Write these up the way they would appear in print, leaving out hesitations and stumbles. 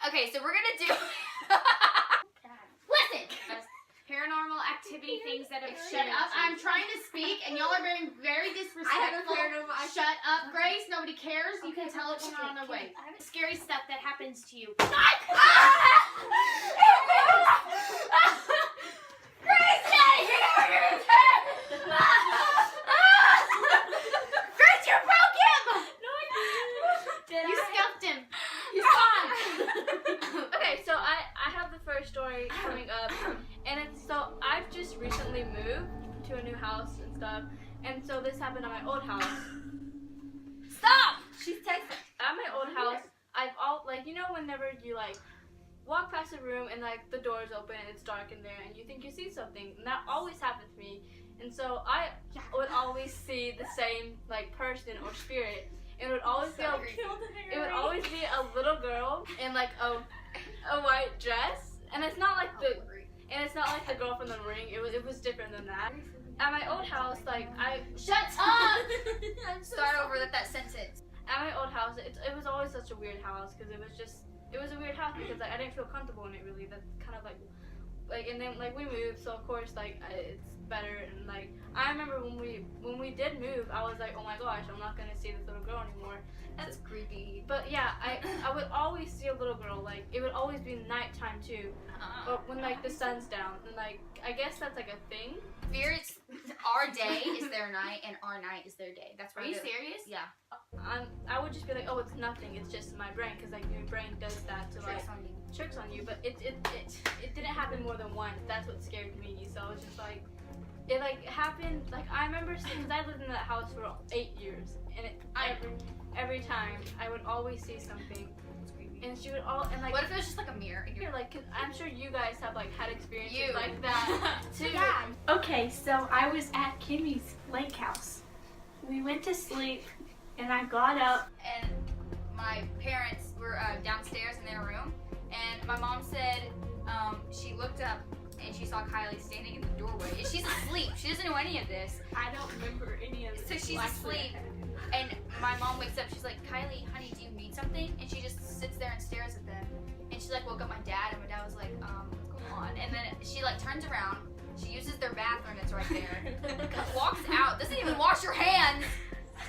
Okay, so we're gonna do. Listen. Paranormal activity things that have Shut up! I'm trying to speak, and y'all are being very disrespectful. Shut up, Grace. Nobody cares. You can tell it when we're on their way. Scary stuff that happens to you. Grace, Daddy, get over here! Grace, you broke him! No, I didn't. You scuffed him. You saw him. Okay, so I have the first story coming up, and it's so I've just recently moved to a new house and stuff, and so this happened at my old house. Stop! She's texting. At my old house, whenever you like walk past a room and like the door's open and it's dark in there and you think you see something, and that always happened to me. And so I would always see the same like person or spirit. It would always be a little girl in like a white dress, and it's not like the girl from the Ring. It was different than that. At my old house, Shut up! Start over with that sentence. At my old house, it was always such a weird house because it was a weird house because like I didn't feel comfortable in it really. That's kind of like and then like we moved, so of course it's better. And like I remember when we did move, I was like, oh my gosh, I'm not gonna see this little girl anymore. That's creepy. But yeah, I would always see a little girl. Like it would always be nighttime too, but when like the sun's down, and like I guess that's like a thing. Spirits, our day is their night, and our night is their day. That's Are you serious? Yeah. I would just be like, oh, it's nothing. It's just my brain, because like your brain does that to like tricks on you. But it didn't happen more than once. That's what scared me. So it was just like it like happened. Like I remember because I lived in that house for 8 years, and every time I would always see something. And she would What if it was just like a mirror? Like, cause I'm sure you guys have like had experiences like that too. Yeah. Okay, so I was at Kimmy's lake house. We went to sleep, and I got up. And my parents were downstairs in their room, and my mom said she looked up and she saw Kylie standing in the doorway. And she's asleep. She doesn't know any of this. I don't remember any of it. So she's asleep, and my mom wakes up. She's like, Kylie, honey, do you need something? And she just sits there and stares at them. And she like woke up my dad, and my dad was like, what's going on? And then she like turns around. She uses their bathroom that's right there. Walks out. Doesn't even wash her hands.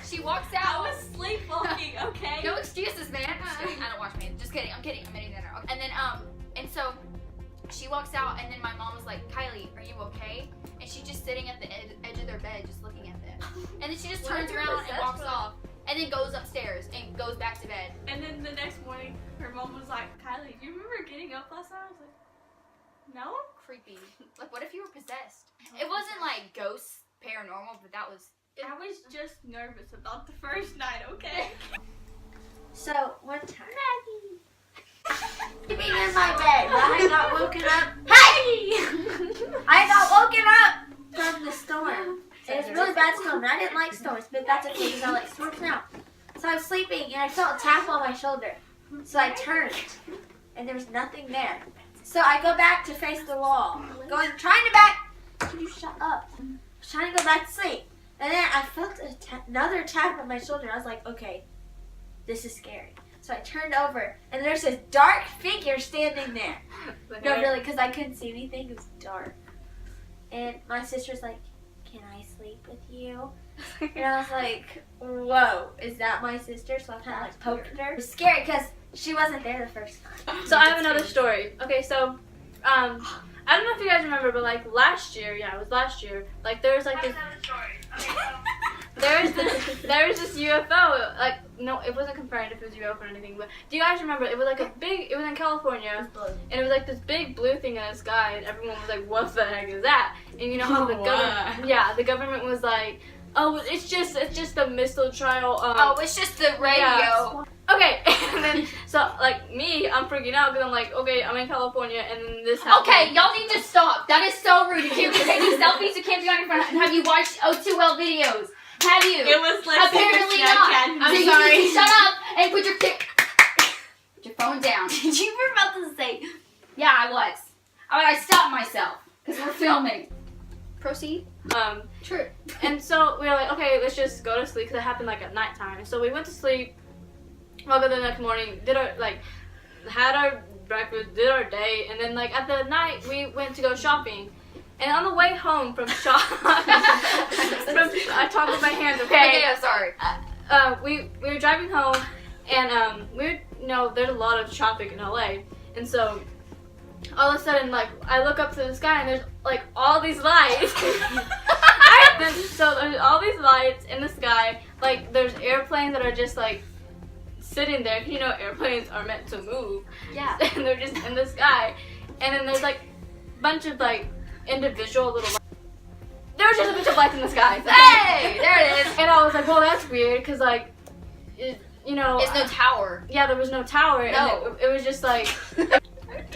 She walks out. I was sleepwalking. Okay. No excuses, man. Just kidding. I don't wash my hands. Just kidding. I'm kidding. I'm editing that out. And then and so she walks out, and then my mom was like, Kylie, are you okay? And she's just sitting at the edge of their bed, just looking at them. And then she just turns around and walks off, and then goes upstairs and goes back to bed. And then the next morning, her mom was like, Kylie, do you remember getting up last night? I was like, no. Creepy. Like, what if you were possessed? It wasn't like ghosts, paranormal, but that was. I was just nervous about the first night, okay? So, one time, sleeping in my bed, but I got woken up. Hey! I got woken up from the storm. It was a really bad storm, and I didn't like storms, but that's okay because I like storms now. So I was sleeping, and I felt a tap on my shoulder. So I turned, and there was nothing there. So I go back to face the wall, Can you shut up? I was trying to go back to sleep. And then I felt another tap on my shoulder. I was like, okay, this is scary. So I turned over, and there's this dark figure standing there. No, really, because I couldn't see anything. It was dark. And my sister's like, can I sleep with you? And I was like, whoa, is that my sister? So I kind of like poked her. It was scary because she wasn't there the first time. So I have another story. Okay, so I don't know if you guys remember, but like last year, it was last year. Like there was like this. There was this UFO. Like no, it wasn't confirmed if it was UFO or anything. But do you guys remember? It was like it was in California, and it was like this big blue thing in the sky, and everyone was like, "What the heck is that?" And you know how the government was like, "Oh, it's just a missile trial." It's just the radio. Yeah. Okay, and then so like me, I'm freaking out because I'm like, okay, I'm in California, and then this happened. Okay, y'all need to stop. That is so rude. You can't be taking selfies. You can't be on your phone. Have you watched O2L videos? Have you? It was like apparently not. I'm sorry. Shut up and put your phone down. You were about to say. Yeah, I was. I stopped myself because we're filming. Proceed. True. And so we were like, okay, let's just go to sleep because it happened like at nighttime. And so we went to sleep. Woke up the next morning, did our had our breakfast, did our day, and then like at the night we went to go shopping. And on the way home from I talk with my hands, okay? Okay, I'm sorry. We were driving home, and there's a lot of traffic in LA, and so all of a sudden, like, I look up to the sky and there's like all these lights. So there's all these lights in the sky. Like, there's airplanes that are just like sitting there. You know, airplanes are meant to move. Yeah. And they're just in the sky. And then there's like a bunch of like individual little lights. There was just a bunch of lights in the sky. Hey, there it is. And I was like, well, that's weird, because like, you know. It's no tower. Yeah, there was no tower. No. And it was just like.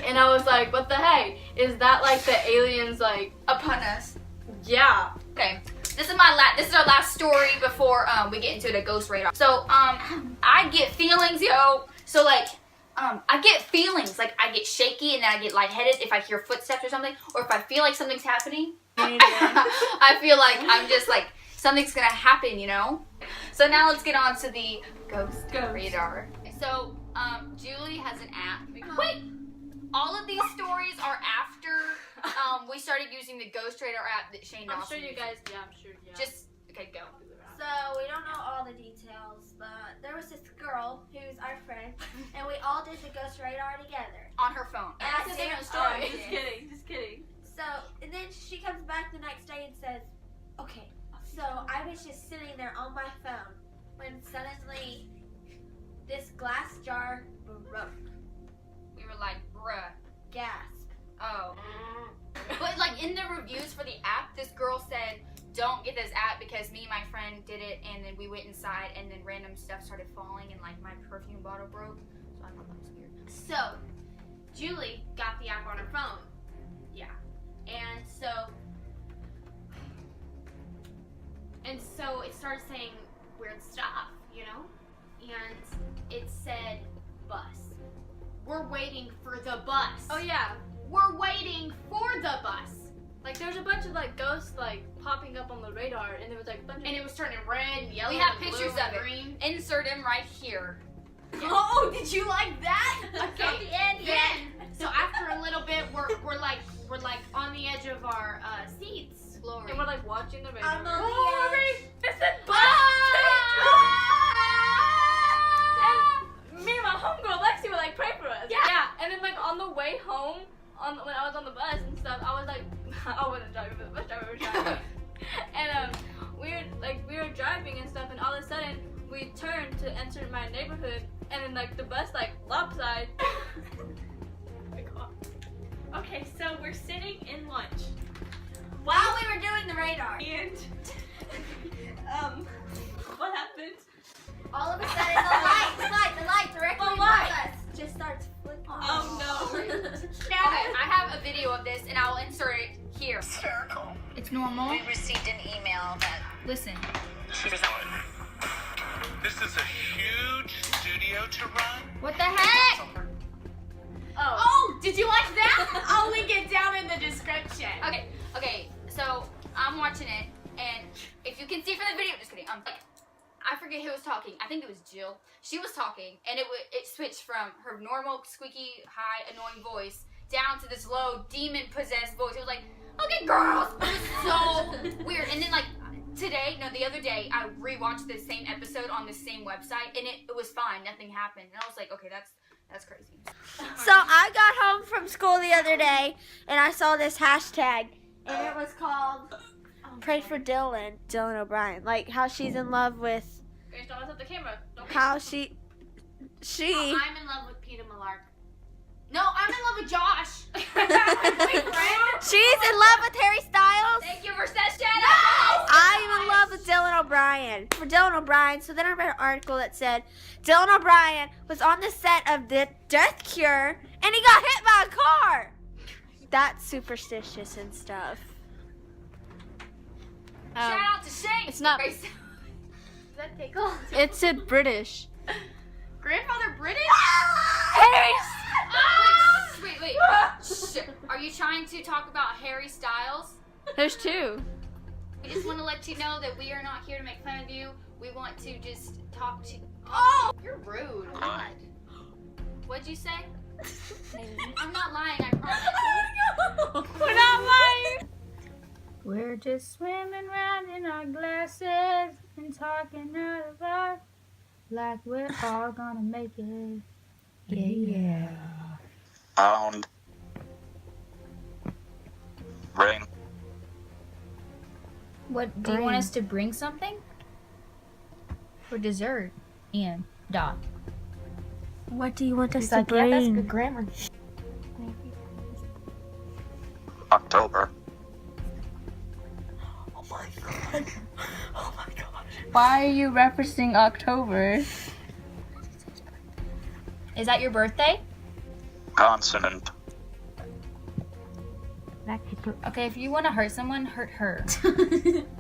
And I was like, what the heck? Is that like the aliens like Upon us. Yeah. Okay. This is our last story before we get into the ghost radar. So I get feelings, yo. So like I get feelings, like I get shaky and then I get lightheaded if I hear footsteps or something, or if I feel like something's happening. I feel like I'm just like something's gonna happen, you know. So now let's get on to the ghost radar. So Julie has an app. Wait. All of these stories are after we started using the Ghost Radar app that Shane I'm Dawson sure you uses. guys, yeah, I'm sure, yeah. Just, okay, go. So we don't know all the details, but there was this girl who's our friend, and we all did the Ghost Radar together. On her phone. And That's a different story. Just kidding. So, and then she comes back the next day and says, okay, so I was just sitting there on my phone when suddenly this glass jar broke. We were like, bruh. Gasp. Oh. But like in the reviews for the app, this girl said, don't get this app because me and my friend did it and then we went inside and then random stuff started falling and like my perfume bottle broke. So I thought that was weird. So, Julie got the app on her phone. Yeah. And so it started saying weird stuff, you know? And it said bus. We're waiting for the bus. Oh yeah. We're waiting for the bus. Like there's a bunch of like ghosts like popping up on the radar, and there was like a bunch of. And it was turning red, yellow, We have and pictures blue, of and it. green. Insert him right here. Oh, did you like that? Okay. the end, Then, so after a little bit, we're like on the edge of our seats. Glory. And we're like watching the radar. I'm on the edge. It said bus. And me and my homegirl Lexi were like, pray for us. Yeah. And then like on the way home, when I was on the bus and stuff, I was like, I wasn't driving, but the bus driver was driving. And we were driving and stuff, and all of a sudden we turned to enter my neighborhood, and then like the bus like lopsided. Okay, so we're sitting in lunch. While we were doing the radar. And what happened? All of a sudden, the light directly The above light. us just starts flickering. Oh no. Okay, I have a video of this and I'll insert it here. Hysterical. It's normal. We received an email that Listen. this is a huge studio to run. What the heck? Oh, did you like that? I'll link it down in the description. Okay, so I'm watching it, and if you can see from the video, just kidding. I forget who was talking. I think it was Jill. She was talking, and it switched from her normal squeaky, high, annoying voice down to this low, demon-possessed voice. It was like, okay, girls. It was so weird. And then like the other day, I rewatched the same episode on the same website, and it was fine. Nothing happened, and I was like, okay, that's crazy. So I got home from school the other day and I saw this hashtag and it was called Pray for Dylan O'Brien. Like how she's in love with Grace, don't mess up the camera. Don't how she I'm in love with Peter Millark. No, I'm in love with Josh. she's in love with Harry Styles. Thank you for that shout out. I'm in love with Dylan O'Brien. For Dylan O'Brien, so then I read an article that said Dylan O'Brien was on the set of The Death Cure and he got hit by a car. That's superstitious and stuff. Shout out to Shane. It's not. Grace. Does that tickle? It said British. Grandfather British? Wait. Shh. Are you trying to talk about Harry Styles? There's two. We just want to let you know that we are not here to make fun of you. We want to just talk to you. Oh! You're rude. God. What'd you say? I'm not lying, I promise. We're not lying. We're just swimming round in our glasses and talking out of our like we're all gonna make it. Yeah. Pound. Rain. What do you want us to bring something? For dessert. And Dot. What do you want us He's to like, bring? yeah, that's good grammar. October. Oh my god. Oh my god. Why are you referencing October? Is that your birthday? Consonant. That could put Okay, if you want to hurt someone, hurt her.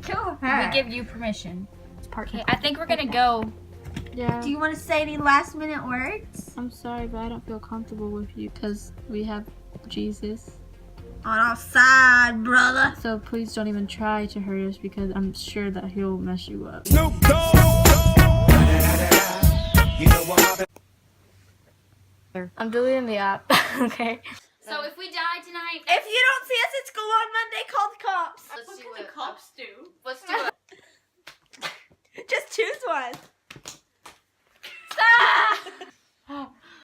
kill her. We give you permission. It's part Okay, I think we're gonna go. Yeah. Do you want to say any last minute words? I'm sorry, but I don't feel comfortable with you because we have Jesus. On our side, brother. So please don't even try to hurt us because I'm sure that he'll mess you up. I'm deleting the app. Okay. So if we die tonight, If you don't see us at school on Monday, call the cops. let's do it. do? Let's do it. Just choose one. Stop!